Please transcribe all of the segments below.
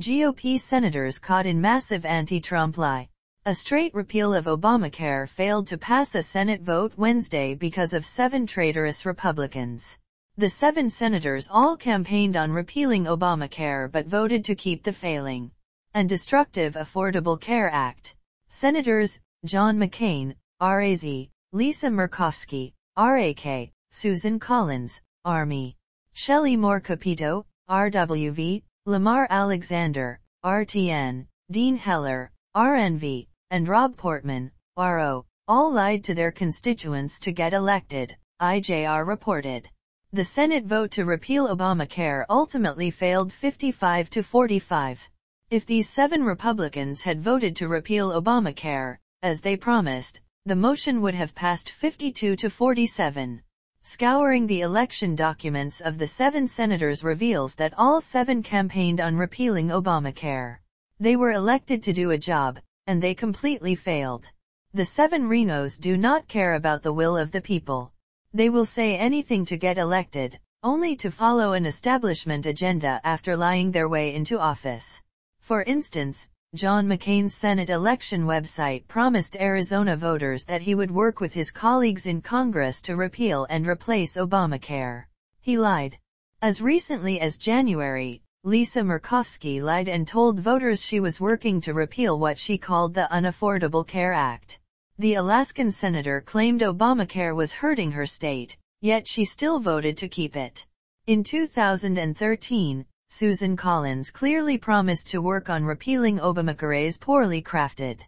GOP senators caught in massive anti-Trump lie. A straight repeal of Obamacare failed to pass a Senate vote Wednesday because of 7 traitorous Republicans. The 7 senators all campaigned on repealing Obamacare but voted to keep the failing and destructive Affordable Care Act. Senators John McCain, RAZ, Lisa Murkowski, RAK, Susan Collins, Army, Shelley Moore Capito, RWV, Lamar Alexander, RTN, Dean Heller, RNV, and Rob Portman, RO, all lied to their constituents to get elected, IJR reported. The Senate vote to repeal Obamacare ultimately failed 55 to 45. If these 7 Republicans had voted to repeal Obamacare, as they promised, the motion would have passed 52 to 47. Scouring the election documents of the 7 senators reveals that all 7 campaigned on repealing Obamacare. They were elected to do a job, and they completely failed. The 7 Renos do not care about the will of the people. They will say anything to get elected, only to follow an establishment agenda after lying their way into office. For instance, John McCain's Senate election website promised Arizona voters that he would work with his colleagues in Congress to repeal and replace Obamacare. He lied. As recently as January, Lisa Murkowski lied and told voters she was working to repeal what she called the Unaffordable Care Act. The Alaskan senator claimed Obamacare was hurting her state, yet she still voted to keep it. In 2013, Susan Collins clearly promised to work on repealing Obamacare's poorly crafted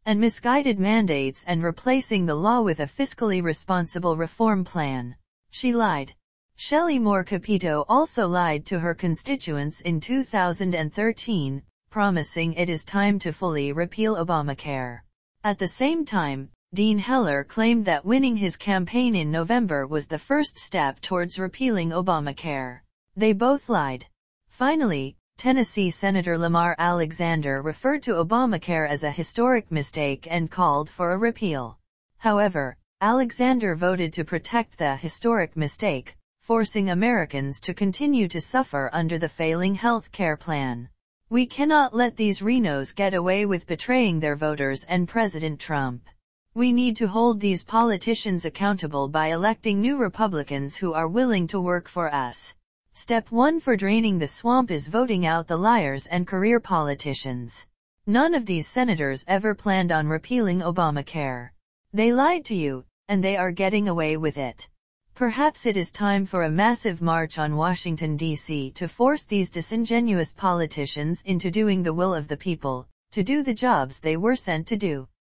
and misguided mandates and replacing the law with a fiscally responsible reform plan. She lied. Shelley Moore Capito also lied to her constituents in 2013, promising it is time to fully repeal Obamacare. At the same time, Dean Heller claimed that winning his campaign in November was the first step towards repealing Obamacare. They both lied. Finally, Tennessee Senator Lamar Alexander referred to Obamacare as a historic mistake and called for a repeal. However, Alexander voted to protect the historic mistake, forcing Americans to continue to suffer under the failing health care plan. We cannot let these Renos get away with betraying their voters and President Trump. We need to hold these politicians accountable by electing new Republicans who are willing to work for us. Step 1 for draining the swamp is voting out the liars and career politicians. None of these senators ever planned on repealing Obamacare. They lied to you, and they are getting away with it. Perhaps it is time for a massive march on Washington, D.C. to force these disingenuous politicians into doing the will of the people, to do the jobs they were sent to do.